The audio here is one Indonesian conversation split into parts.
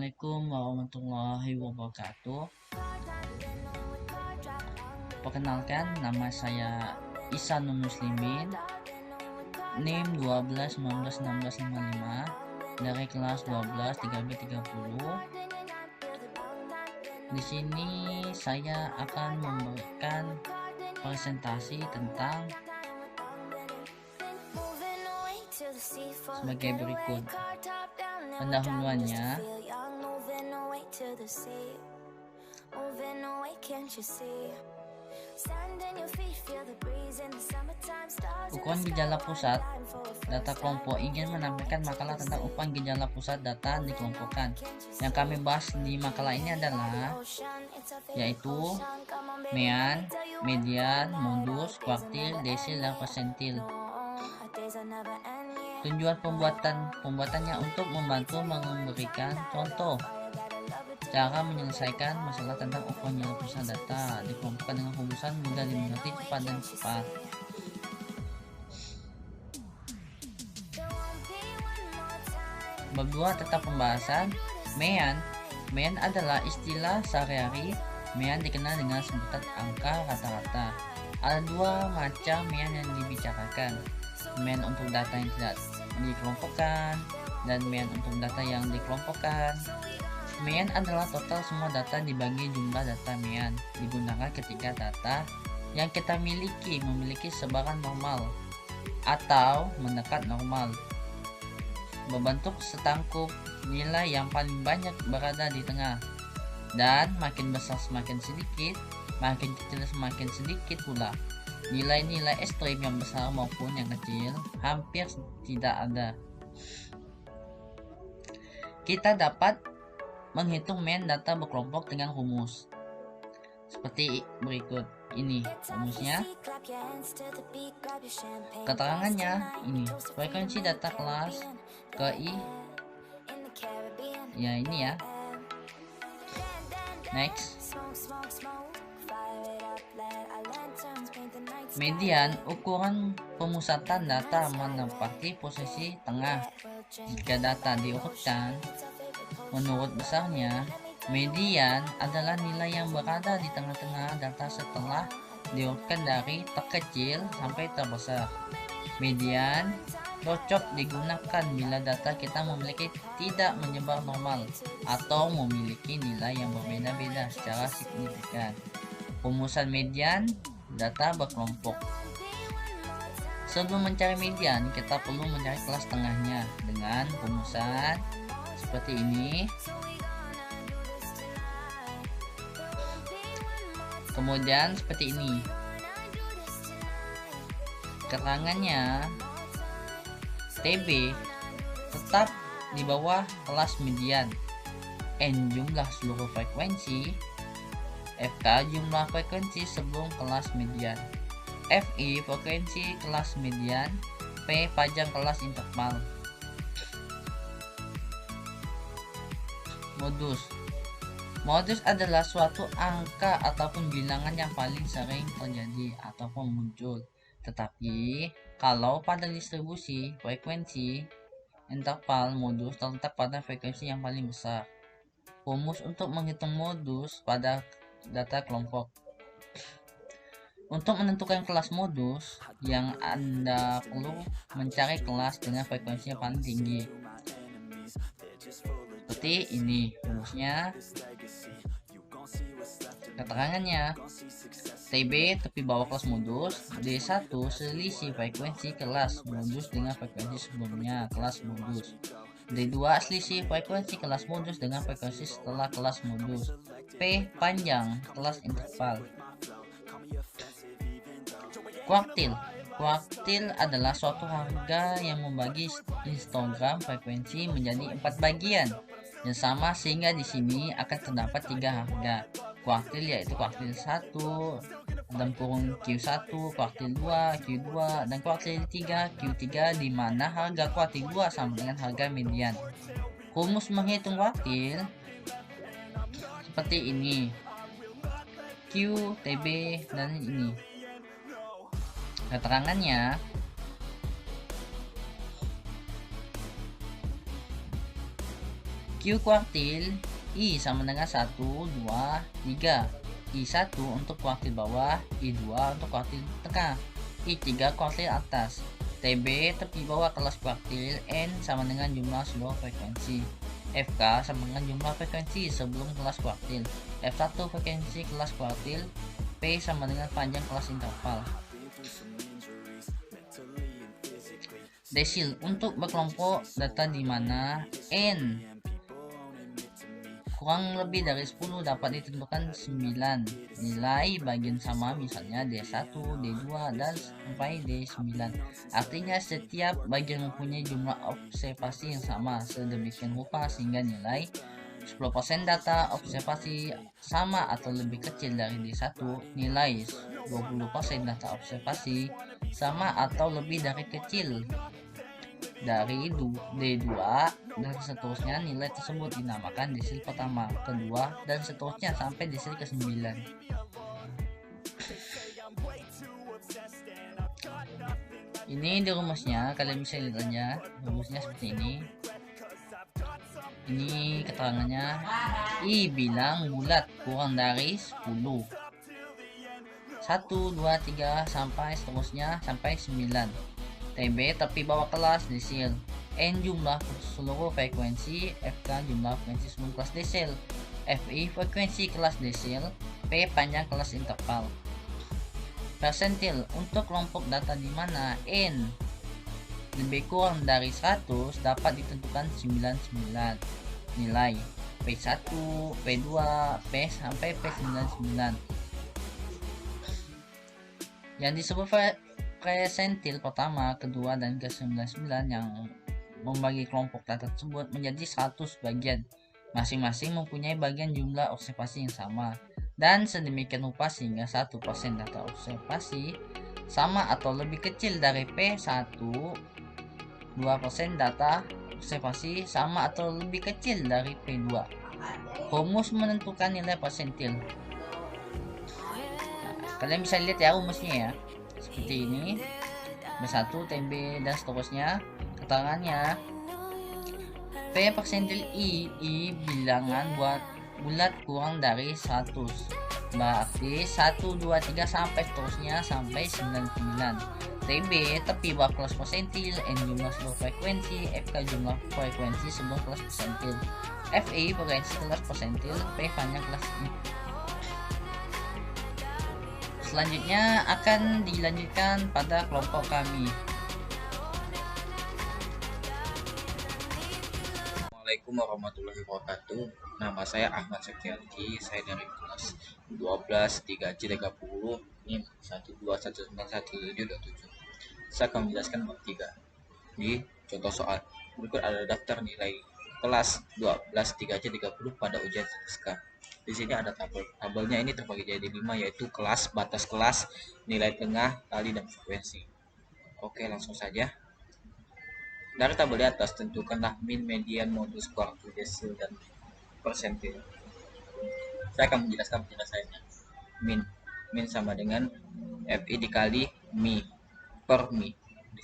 Assalamualaikum warahmatullahi wabarakatuh. Perkenalkan, nama saya Ihsanul Muslimin, NIM 12191655 dari kelas 12 3B30. Di sini saya akan memberikan presentasi tentang sebagai berikut. Pendahuluannya, ukuran gejala pusat data kelompok ingin menampilkan makalah tentang ukuran gejala pusat data dikelompokkan. Yang kami bahas di makalah ini adalah yaitu mean, median, modus, kuartil, desil, dan persentil. Tujuan pembuatannya untuk membantu memberikan contoh cara menyelesaikan masalah tentang ukuran gejala pusat data dikelompokkan dengan rumusan mudah dimengerti, cepat dan cepat. Bab 2 tentang pembahasan mean. Mean adalah istilah sehari-hari. Mean dikenal dengan sebutan angka rata-rata. Ada dua macam mean yang dibicarakan: mean untuk data yang tidak dikelompokkan dan mean untuk data yang dikelompokkan. Mean adalah total semua data dibagi jumlah data. Mean digunakan ketika data yang kita memiliki sebaran normal atau mendekat normal, berbentuk setangkup. Nilai yang paling banyak berada di tengah, dan makin besar semakin sedikit, makin kecil semakin sedikit pula. Nilai-nilai ekstrem yang besar maupun yang kecil hampir tidak ada. Kita dapat menghitung mean data berkelompok dengan rumus seperti berikut. Ini rumusnya. Keterangannya ini: frekuensi data kelas KI. Ya, ini ya. Next. Median, ukuran pemusatan data menempati posisi tengah. Jika data diurutkan menurut besarnya, median adalah nilai yang berada di tengah-tengah data setelah diurutkan dari terkecil sampai terbesar. Median cocok digunakan bila data kita memiliki tidak menyebar normal atau memiliki nilai yang berbeda-beda secara signifikan. Rumusan median data berkelompok. Sebelum mencari median, kita perlu mencari kelas tengahnya dengan rumusan seperti ini. Kemudian seperti ini. Keterangannya, TB tetap di bawah kelas median. N jumlah seluruh frekuensi. FK jumlah frekuensi sebelum kelas median. FI frekuensi kelas median. P panjang kelas interval. Modus adalah suatu angka ataupun bilangan yang paling sering terjadi ataupun muncul. Tetapi kalau pada distribusi frekuensi interval, modus terletak pada frekuensi yang paling besar. Rumus untuk menghitung modus pada data kelompok. Untuk menentukan kelas modus, yang Anda perlu mencari kelas dengan frekuensi yang paling tinggi. Seperti ini rumusnya. Keterangannya, TB tepi bawah kelas modus. D1 selisih frekuensi kelas modus dengan frekuensi sebelumnya kelas modus. D2 selisih frekuensi kelas modus dengan frekuensi setelah kelas modus. P panjang kelas interval. Kuartil adalah suatu harga yang membagi histogram frekuensi menjadi 4 bagian yang sama, sehingga di sini akan terdapat 3 harga kuartil, yaitu kuartil 1 dan kurung Q1, kuartil 2 Q2, dan kuartil 3 Q3, di mana harga kuartil 2 sama dengan harga median. Rumus menghitung kuartil seperti ini: Q, TB, dan ini. Keterangannya, Q kuartil I sama dengan 1, 2, 3. I1 untuk kuartil bawah, I2 untuk kuartil tengah, I3 kuartil atas. TB tepi bawah kelas kuartil, N sama dengan jumlah seluruh frekuensi. FK sama dengan jumlah frekuensi sebelum kelas kuartil. F1 frekuensi kelas kuartil. P sama dengan panjang kelas interval. Desil untuk berkelompok data di mana N kurang lebih dari 10 dapat ditentukan 9 nilai bagian sama, misalnya D1, D2, dan sampai D9. Artinya setiap bagian mempunyai jumlah observasi yang sama sedemikian rupa sehingga nilai 10% data observasi sama atau lebih kecil dari D1, nilai 20% data observasi sama atau lebih dari kecil dari D2, dan seterusnya. Nilai tersebut dinamakan desil pertama, kedua, dan seterusnya sampai desil ke-9. Ini di rumusnya, kalian bisa lihat aja rumusnya seperti ini. Ini keterangannya, I bilang bulat kurang dari 10, 1, 2, 3 sampai seterusnya sampai 9. TB tepi bawah kelas desil, N jumlah seluruh frekuensi, FK jumlah frekuensi seluruh kelas desil, FI frekuensi kelas desil, P panjang kelas interval. Persentil untuk kelompok data di mana N lebih kurang dari 100 dapat ditentukan 99 nilai P1, P2, P sampai P99. Yang disebut presentil pertama, kedua, dan ke-99 yang membagi kelompok data tersebut menjadi 100 bagian. Masing-masing mempunyai bagian jumlah observasi yang sama, dan sedemikian rupa sehingga 1% data observasi sama atau lebih kecil dari P1, 2% data observasi sama atau lebih kecil dari P2. Rumus menentukan nilai persentil. Kalian bisa lihat ya rumusnya ya, seperti ini, B1, TB, dan seterusnya. Keterangannya, P persentil I bilangan bulat kurang dari 100, berarti 1, 2, 3 sampai seterusnya sampai 99. TB tepi bawah kelas persentil, N jumlah seluruh frekuensi, FK jumlah frekuensi sebuah kelas persentil, FI frekuensi kelas persentil, P panjang kelas. Selanjutnya akan dilanjutkan pada kelompok kami. Assalamualaikum warahmatullahi wabarakatuh. Nama saya Ahmad Sekianti. Saya dari kelas 12 3C 30 NIM 121917727. Saya akan menjelaskan bab 3. Di contoh soal berikut ada daftar nilai kelas 12 3C 30 pada ujian SK. Di sini ada tabel. Tabelnya ini terbagi jadi 5, yaitu kelas, batas kelas, nilai tengah, kali, dan frekuensi. Oke, langsung saja. Dari tabel di atas tentukanlah min, median, modus, kuartil, desil, dan persentil. Saya akan menjelaskan penjelasannya. Min sama dengan FI dikali mi per mi. Di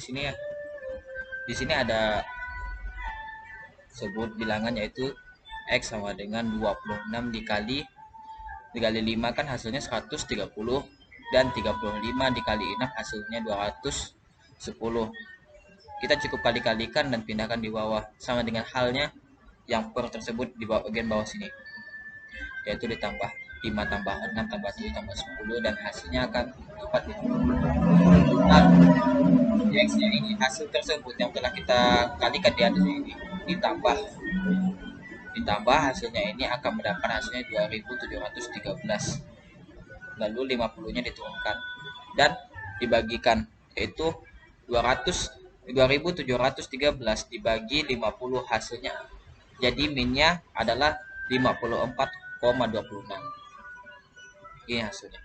sini ada sebut bilangan, yaitu X sama dengan 26 dikali 5 kan hasilnya 130, dan 35 dikali 6 hasilnya 210. Kita cukup kali-kalikan dan pindahkan di bawah, sama dengan halnya yang per tersebut di bagian bawah sini, yaitu ditambah 5 tambah 6 tambah 7 tambah 10, dan hasilnya akan dapat ditentukan X nya ini. Hasil tersebut yang telah kita kalikan di atas ini ditambah hasilnya ini akan mendapatkan hasilnya 2713. Lalu 50 nya diturunkan dan dibagikan, yaitu 2713 dibagi 50, hasilnya jadi minnya adalah 54,26. Ini hasilnya.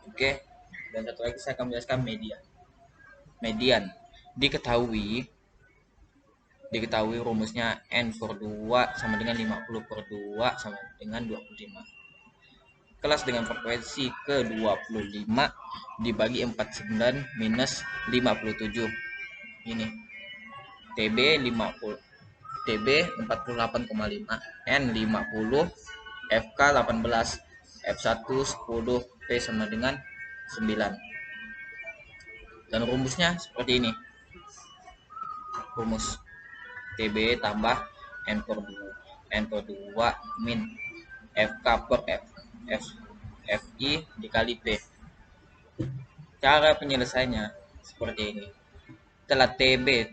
Oke, dan satu lagi saya akan menjelaskan median. Diketahui rumusnya N per 2 sama dengan 50 per 2 sama dengan 25. Kelas dengan frekuensi ke-25 dibagi 49 minus 57. Ini TB 50 TB 48,5, N 50, FK 18, F1 10, P sama dengan 9. Dan rumusnya seperti ini. Rumus TB tambah N per 2 min FK per FI dikali P. Cara penyelesaiannya seperti ini. Setelah TB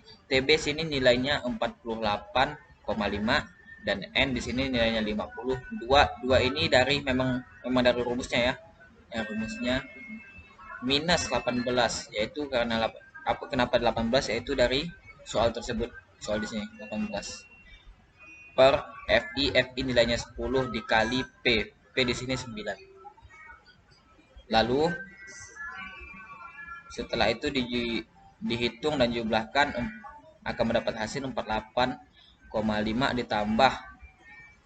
sini nilainya 48,5 dan N di sini nilainya 50. 2 ini dari memang dari rumusnya ya. Yang rumusnya minus 18, yaitu karena kenapa 18, yaitu dari soal tersebut. Soal di sini 18 per FI nilainya 10 dikali P di sini 9. Lalu setelah itu dihitung dan jumlahkan akan mendapat hasil 48,5 ditambah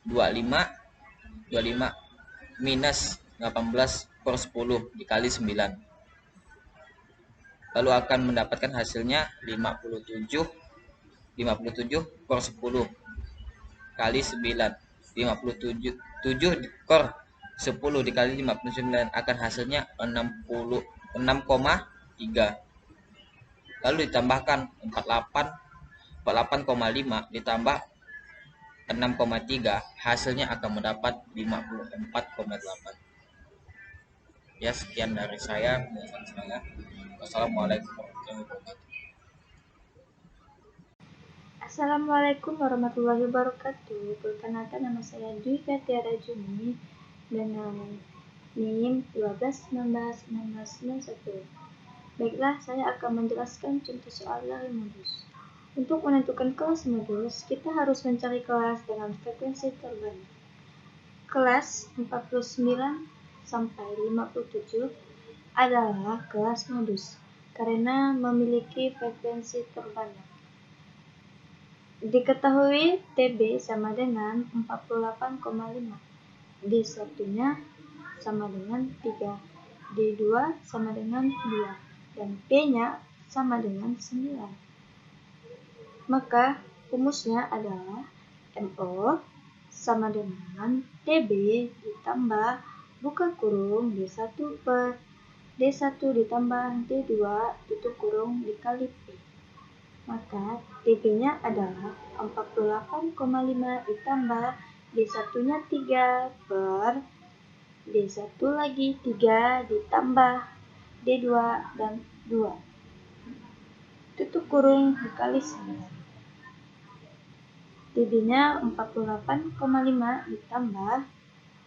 25 minus 18 per 10 dikali 9. Lalu akan mendapatkan hasilnya 57 per 10 kali 9. 57 per 10 dikali 59 akan hasilnya 6,3. Lalu ditambahkan 48,5 ditambah 6,3, hasilnya akan mendapat 54,8. Ya, sekian dari saya. Wassalamualaikum warahmatullahi wabarakatuh. Assalamualaikum warahmatullahi wabarakatuh. Perkenalkan, nama saya Dwi Tiara Juni dengan NIM 12191991. Baiklah, saya akan menjelaskan contoh soal dari modus. Untuk menentukan kelas modus, kita harus mencari kelas dengan frekuensi terbanyak. Kelas 49 sampai 57 adalah kelas modus karena memiliki frekuensi terbanyak. Diketahui TB sama dengan 48,5, D1-nya sama dengan 3, D2 sama dengan 2, dan P-nya sama dengan 9. Maka rumusnya adalah MO sama dengan TB ditambah buka kurung D1 per D1 ditambah D2 tutup kurung dikali P. Maka TB-nya adalah 48,5 ditambah D1-nya 3 per D1 lagi 3 ditambah D2 dan 2. Tutup kurung dikali 9. TB-nya 48,5 ditambah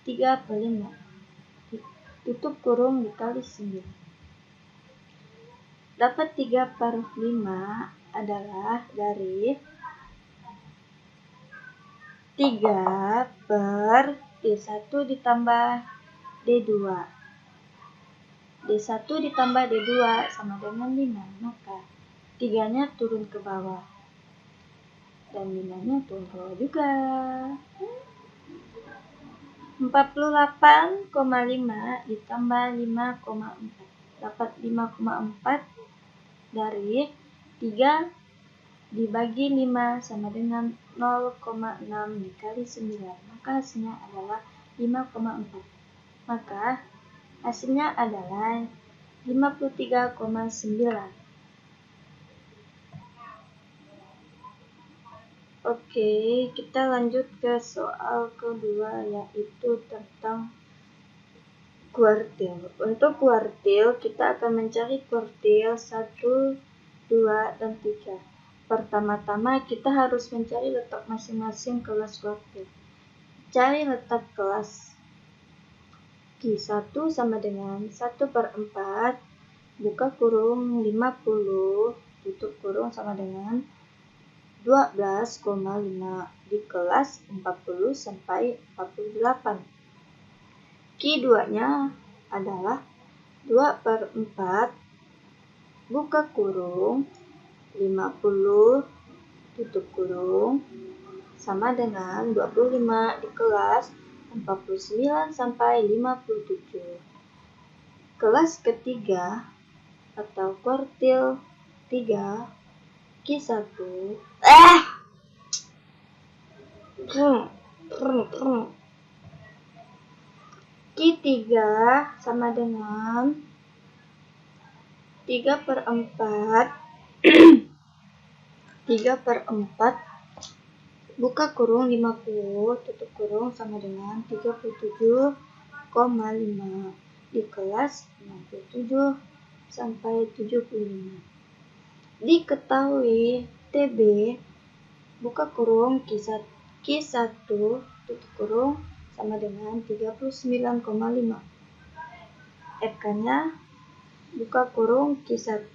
3 per 5. Tutup kurung dikali 9. Dapat 3 per 5 adalah dari 3 per D1 ditambah D2. D1 ditambah D2 sama dengan 5, maka 3-nya turun ke bawah dan 5-nya turun ke bawah juga. 48,5 ditambah 5,4 dapat 5,4 dari 3 dibagi 5 sama dengan 0,6 dikali 9, maka hasilnya adalah 5,4. Maka hasilnya adalah 53,9. Oke, kita lanjut ke soal kedua, yaitu tentang kuartil. Untuk kuartil, kita akan mencari kuartil 1, 2, dan 3. Pertama-tama kita harus mencari letak masing-masing kelas kuartil. Cari letak kelas. Q1 sama dengan 1 per 4, buka kurung 50, tutup kurung sama dengan 12,5 di kelas 40 sampai 48. Q2-nya adalah 2 per 4, buka kurung 50, tutup kurung sama dengan 25 di kelas 49 sampai 57. Kelas ketiga atau kuartil 3 Q1 Q3 sama dengan 3/4 buka kurung 50 tutup kurung sama dengan 37,5 di kelas 67 sampai 75. Diketahui TB buka kurung Q1 tutup kurung sama dengan 39,5. FK-nya buka kurung Q1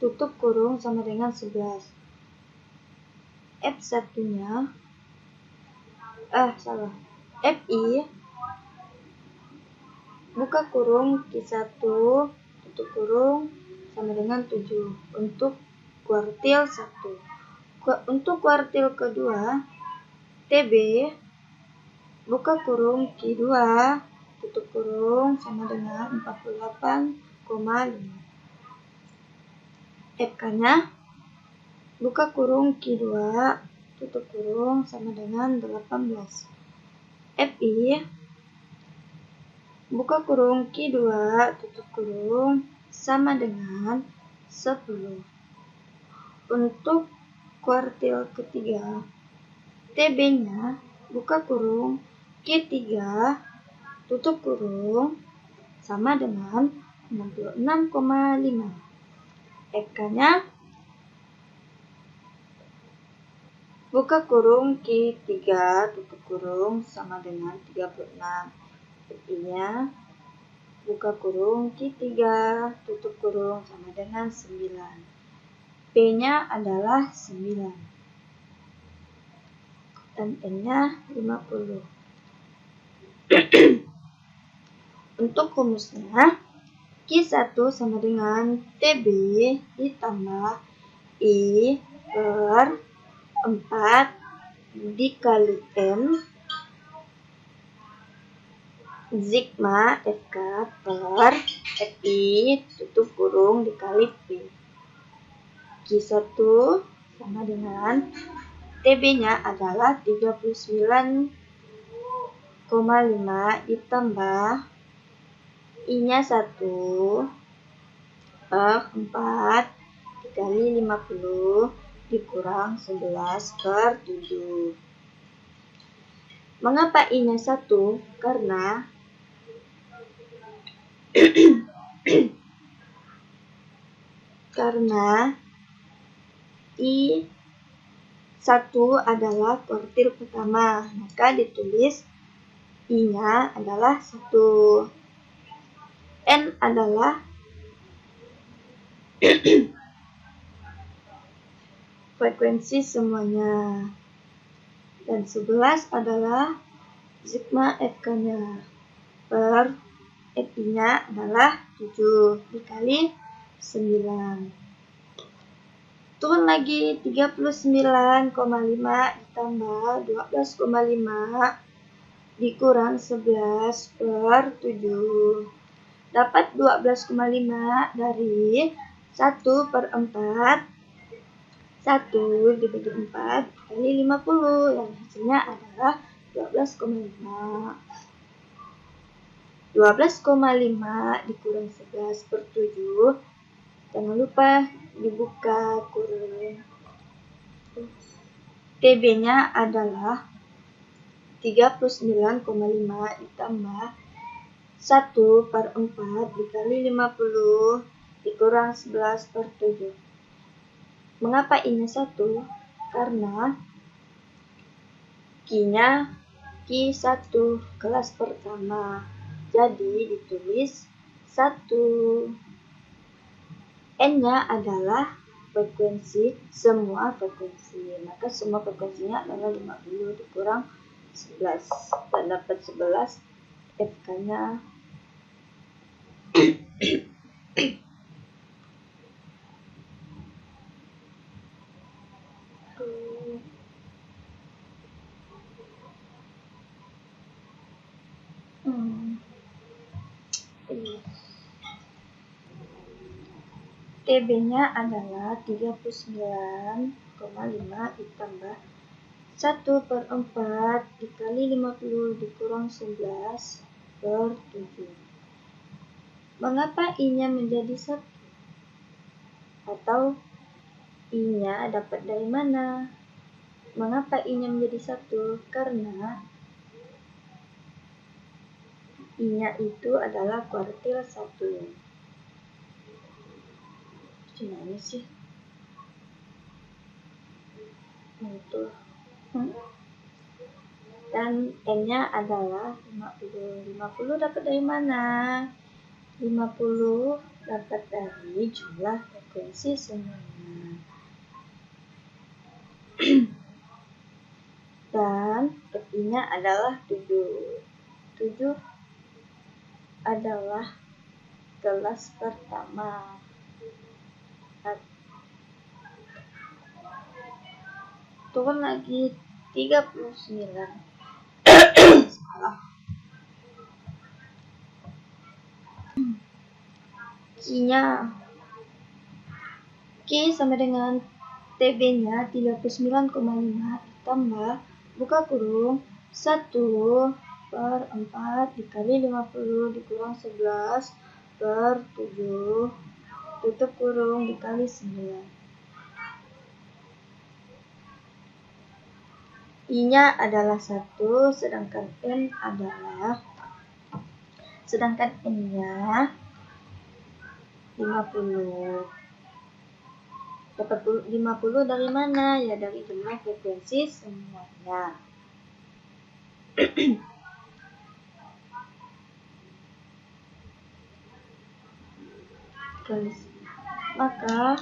tutup kurung sama dengan 11. F1-nya FI buka kurung Q1 tutup kurung sama dengan 7 untuk kuartil 1. Untuk kuartil kedua TB buka kurung Q2 tutup kurung sama dengan 48,5. FK-nya buka kurung Q2 tutup kurung sama dengan 18. FI buka kurung Q2 tutup kurung sama dengan 10. Untuk kuartil ketiga TB-nya buka kurung Q3 tutup kurung sama dengan 66,5. FK-nya buka kurung Q3 tutup kurung sama dengan 36. FI-nya buka kurung Q3 tutup kurung sama dengan 9. P-nya adalah 9 dan N-nya 50. Untuk rumusnya Q1 sama dengan TB ditambah I per 4 dikali M sigma FK per FI tutup kurung dikali P. Q1 sama dengan TB-nya adalah 39,5 ditambah I-nya 1 per 4 dikali 50 dikurang 11/7. Mengapa I-nya 1? Karena I1 adalah kuartil pertama, maka ditulis I-nya adalah 1. N adalah frekuensi semuanya. Dan 11 adalah sigma FK-nya per FI-nya adalah 7 dikali 9. Turun lagi 39,5 ditambah 12,5 dikurang 11/7. Dapat 12,5 dari 1/4. 1 dibagi 4 kali 50 yang hasilnya adalah 12,5. 12,5 dikurang 11/7. Jangan lupa dibuka kurung. TB-nya adalah 39,5 ditambah 1/4 dikali 50 dikurang 11/7. Mengapa I-nya 1? Karena Q-nya Q1 kelas pertama. Jadi ditulis 1. N-nya adalah frekuensi, semua frekuensi. Maka semua frekuensinya adalah 50 dikurang 11 dan dapat 11. FK-nya TB-nya adalah 39 ditambah 1/4 dikali 50 dikurang 11 per 7. Mengapa I-nya menjadi 1? Atau I-nya dapat dari mana? Mengapa I-nya menjadi 1? Karena I-nya itu adalah kuartil 1. Gimana sih? Itu. Dan N-nya adalah 50. 50 dapat dari mana? 50 dapat dari jumlah frekuensi semuanya. Dan I-nya adalah 7. 7 adalah kelas pertama. Turun lagi 39. Salah. Q-nya. Q sama dengan TB-nya 39,5 ditambah buka kurung 1/4 dikali 50 dikurang 11 per 7 tutup kurung dikali 9. I-nya adalah 1, sedangkan N-nya 50. Dapat 50 dari mana? Ya dari jumlah frekuensi semuanya. Maka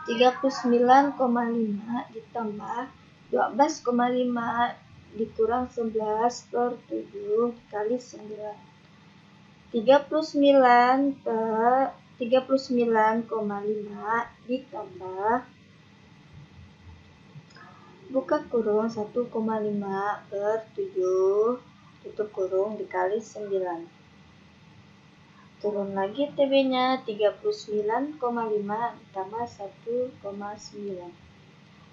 39,5 ditambah 12,5 dikurang 11 per 7 dikali 9. 39,5 ditambah buka kurung 1,5 per 7 tutup kurung dikali 9. Turun lagi TB-nya 39,5 ditambah 1,9.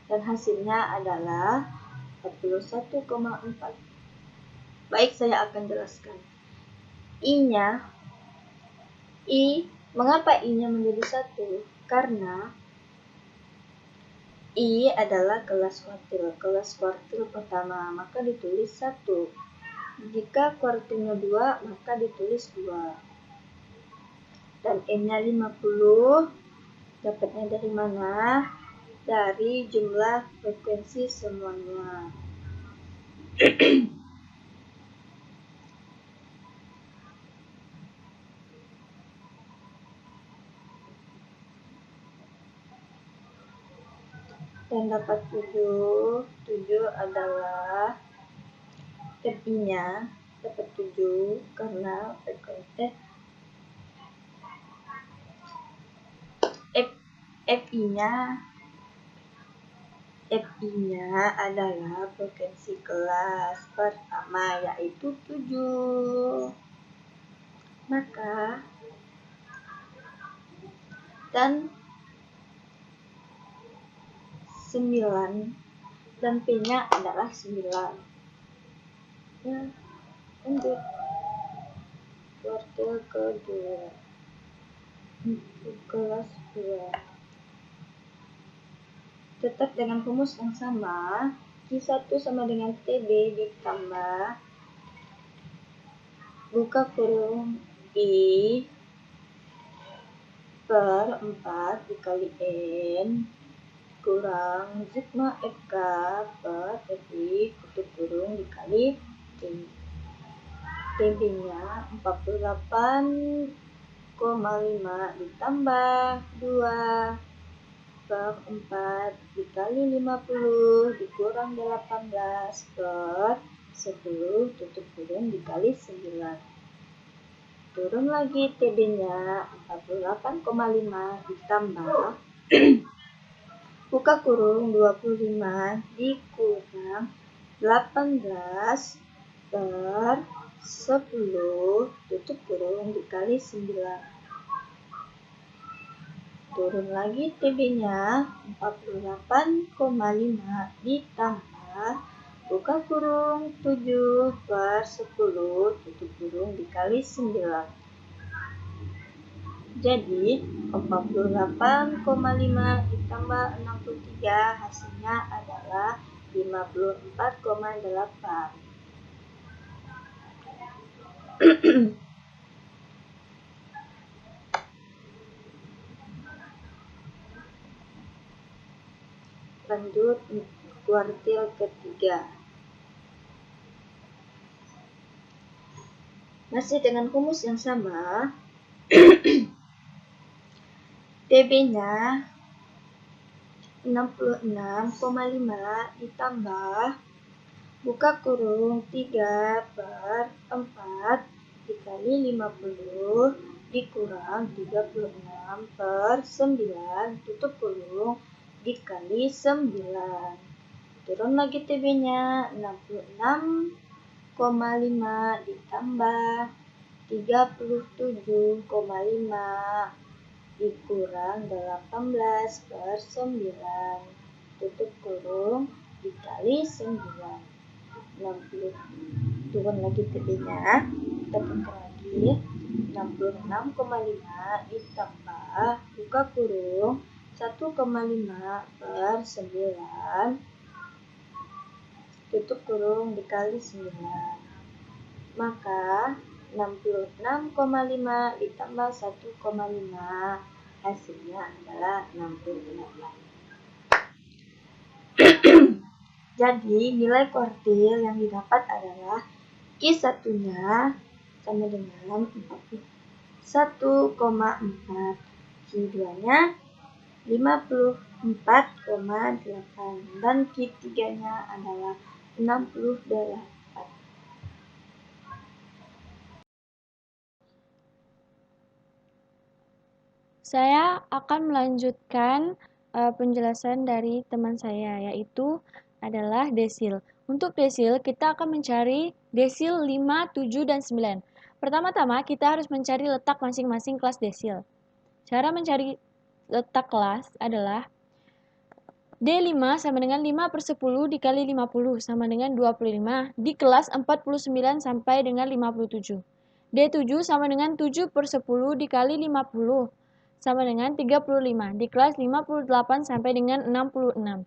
Dan hasilnya adalah 41,4. Baik, saya akan jelaskan. Mengapa I-nya menjadi 1? Karena I adalah kelas kuartil pertama, maka ditulis 1. Jika kuartilnya 2, maka ditulis 2. Dan N-nya 50, dapatnya dari mana? Dari jumlah frekuensi semuanya. Dan dapat 7 adalah FI-nya dapat 7 karena frekuensi FI-nya adalah frekuensi kelas pertama, yaitu 7. Maka dan 9 dan P-nya adalah 9. Ya, lanjut. Kuartil kedua. Kelas 2. Tetap dengan rumus yang sama, Q1 sama dengan TB ditambah buka kurung I per 4 dikali N kurang sigma FK per FI tutup kurung dikali T. TB-nya 48,5 ditambah 2 per 4 dikali 50 dikurang 18 per 10 tutup kurung dikali 9. Turun lagi TB-nya 48,5 ditambah buka kurung 25 dikurang 18 per 10 tutup kurung dikali 9. Turun lagi TB-nya 48,5 ditambah buka kurung 7/10 tutup kurung dikali 9. Jadi 48,5 ditambah 63 hasilnya adalah 54,8. Lanjut kuartil ketiga. Masih dengan rumus yang sama. TB-nya 66,5 ditambah buka kurung 3/4 dikali 50 dikurang 36/9 tutup kurung dikali 9. Turun lagi TB-nya 66,5 ditambah 37,5 dikurang 18/9 tutup kurung dikali 9. 60. Turun lagi TB-nya, kita putar lagi 66,5 ditambah buka kurung 1,5/9 tutup kurung dikali 9. Maka 66,5 ditambah 1,5 hasilnya adalah 68. Jadi nilai kuartil yang didapat adalah Q1-nya sama dengan 41,4, Q2-nya 54,8 dan Q3-nya adalah 68. Saya akan melanjutkan penjelasan dari teman saya, yaitu adalah desil. Untuk desil, kita akan mencari desil 5, 7, dan 9. Pertama-tama, kita harus mencari letak masing-masing kelas desil. Cara mencari letak kelas adalah D5 sama dengan 5/10 dikali 50 sama dengan 25 di kelas 49 sampai dengan 57. D7 sama dengan 7/10 dikali 50 sama dengan 35 di kelas 58 sampai dengan 66.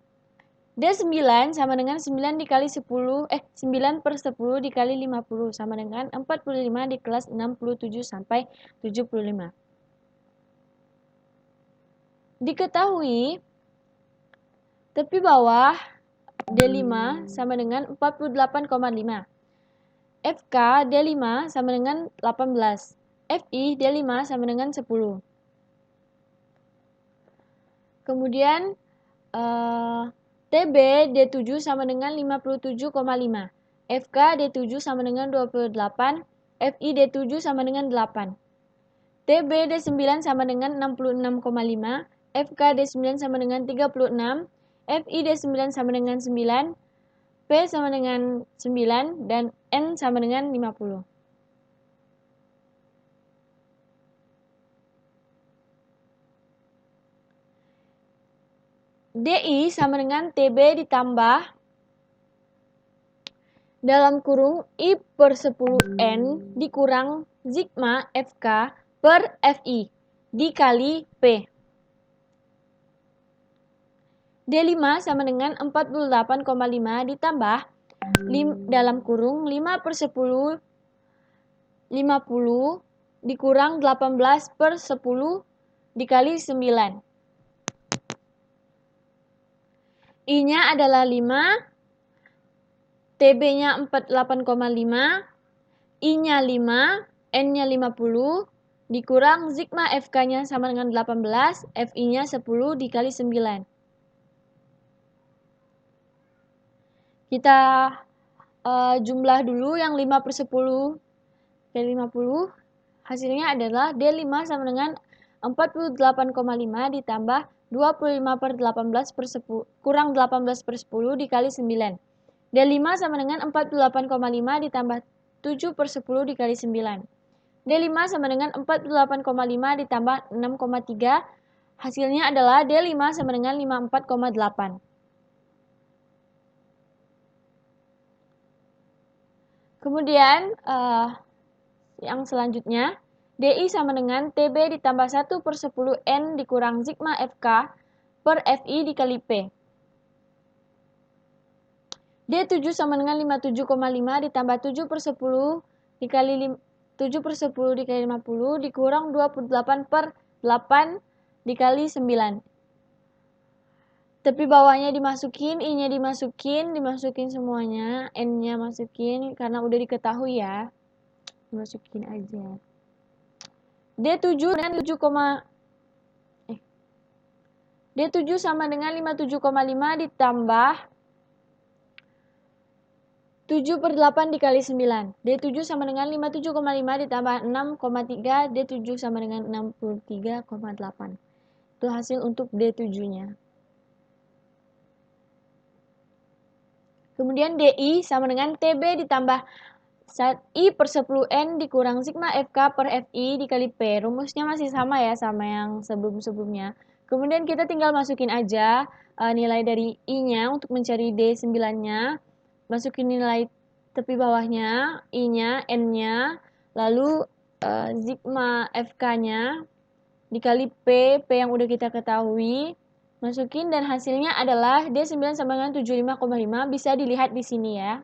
D9 sama dengan 9 dikali 10 9/10 dikali 50 sama dengan 45 di kelas 67 sampai 75. Diketahui tepi bawah D5 sama dengan 48,5. FK D5 sama dengan 18. FI D5 sama dengan 10. Kemudian TB D7 sama dengan 57,5. FK D7 sama dengan 28. FI D7 sama dengan 8. TB D9 sama dengan 66,5. FK D9 sama dengan 36. FI D9 sama dengan 9. P sama dengan 9 dan N sama dengan 50. DI sama dengan TB ditambah dalam kurung I/10N dikurang sigma FK per FI dikali P. D5 sama dengan 48,5 ditambah dalam kurung 5/10 50 dikurang 18/10 dikali 9. I-nya adalah 5, TB-nya 48,5, I-nya 5, N-nya 50, dikurang sigma FK-nya sama dengan 18, FI-nya 10 dikali 9. Kita jumlah dulu yang 5/10 dari 50. Hasilnya adalah D5 sama dengan 48,5 ditambah 25/18 kurang 18/10 dikali 9. D5 sama dengan 48,5 ditambah 7/10 dikali 9. D5 sama dengan 48,5 ditambah 6,3. Hasilnya adalah D5 sama dengan 54,8. Kemudian yang selanjutnya, DI sama dengan TB ditambah 1/10N dikurang sigma FK per FI dikali P. D7 sama dengan 57,5 ditambah 7/10 dikali 7/10 dikali 50 dikurang 28/8 dikali 9. Tepi bawahnya dimasukin, I-nya dimasukin semuanya, N-nya masukin karena udah diketahui ya. Dimasukin aja. D7 dengan D7 sama dengan 57,5 ditambah 7/8 dikali 9. D7 sama dengan 57,5 ditambah 6,3. D7 sama dengan 63,8. Itu hasil untuk D7-nya. Kemudian DI sama dengan TB ditambah I/10N dikurang sigma FK per FI dikali P. Rumusnya masih sama ya, sama yang sebelum-sebelumnya. Kemudian kita tinggal masukin aja nilai dari I-nya untuk mencari D9-nya. Masukin nilai tepi bawahnya, I-nya, N-nya, lalu sigma FK-nya dikali P yang udah kita ketahui. Masukin dan hasilnya adalah D9 sama dengan 75,5, bisa dilihat di sini ya.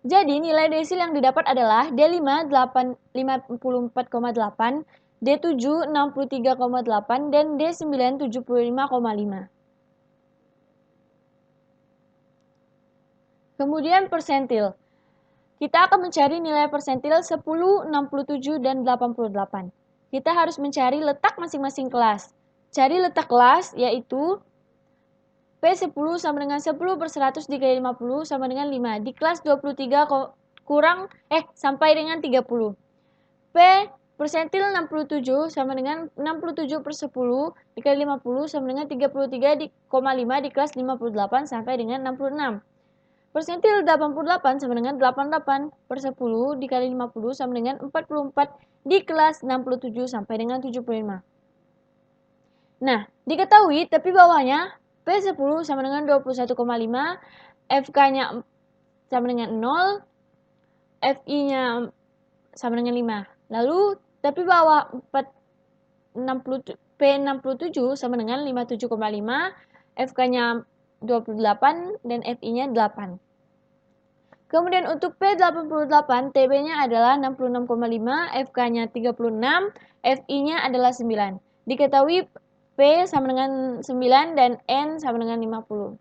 Jadi nilai desil yang didapat adalah D5 54,8, D7 63,8, dan D9 75,5. Kemudian persentil. Kita akan mencari nilai persentil 10, 67, dan 88. Kita harus mencari letak masing-masing kelas. Cari letak kelas yaitu P10 sama dengan 10/100 dikali 50 sama dengan 5. Di kelas 23 sampai dengan 30. P persentil 67 sama dengan 67/10 dikali 50 sama dengan 33,5 di kelas 58 sampai dengan 66. Persentil 88 sama dengan 88/10 dikali 50 sama dengan 44 di kelas 67 sampai dengan 75. Nah, diketahui tepi bawahnya P10 sama dengan 21,5, FK-nya sama dengan 0, FI-nya sama dengan 5. Lalu tepi bawah P67 sama dengan 57,5, FK-nya 28 dan FI-nya 8. Kemudian untuk P88, TB-nya adalah 66,5, FK-nya 36, FI-nya adalah 9. Diketahui P sama dengan 9 dan N sama dengan 50.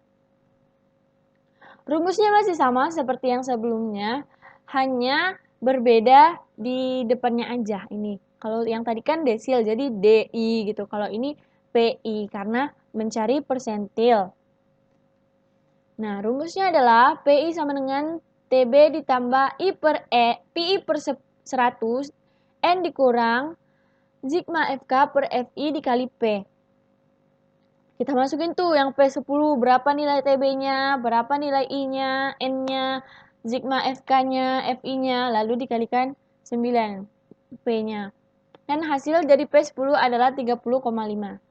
Rumusnya masih sama seperti yang sebelumnya, hanya berbeda di depannya aja ini. Kalau yang tadi kan desil, jadi DI gitu. Kalau ini PI karena mencari persentil. Nah, rumusnya adalah PI sama dengan TB ditambah PI per 100, N dikurang sigma FK per FI dikali P. Kita masukin tuh yang P10, berapa nilai TB-nya, berapa nilai I-nya, N-nya, sigma FK-nya, FI-nya, lalu dikalikan 9 P-nya. Dan hasil dari P10 adalah 30,5.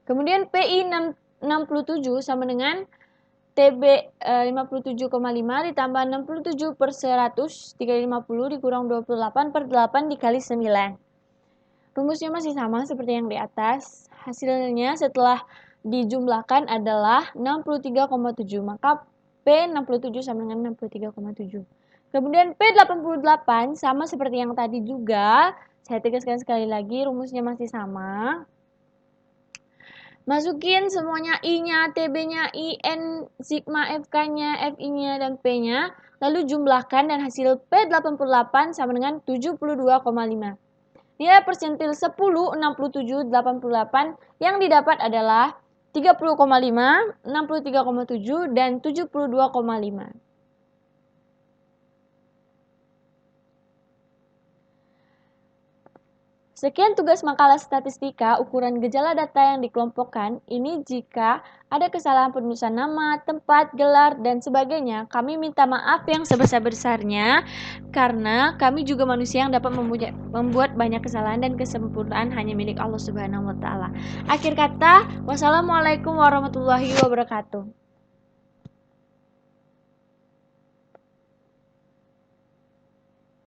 Kemudian PI 67 sama dengan TB 57,5 ditambah 67/100 dikali 50 dikurang 28/8 dikali 9. Rumusnya masih sama seperti yang di atas. Hasilnya setelah dijumlahkan adalah 63,7. Maka P67 sama dengan 63,7. Kemudian P88 sama seperti yang tadi juga. Saya tegaskan sekali lagi, rumusnya masih sama. Masukin semuanya I-nya, TB-nya, IN, sigma FK-nya, FI-nya, dan P-nya. Lalu jumlahkan dan hasil P88 sama dengan 72,5. Nilai persentil 10, 67, 88 yang didapat adalah 30,5, 63,7, dan 72,5. Sekian tugas makalah statistika ukuran gejala data yang dikelompokkan. Ini jika ada kesalahan penulisan nama, tempat, gelar, dan sebagainya. Kami minta maaf yang sebesar-besarnya karena kami juga manusia yang dapat membuat banyak kesalahan dan kesempurnaan hanya milik Allah Subhanahu wa taala. Akhir kata, wassalamualaikum warahmatullahi wabarakatuh.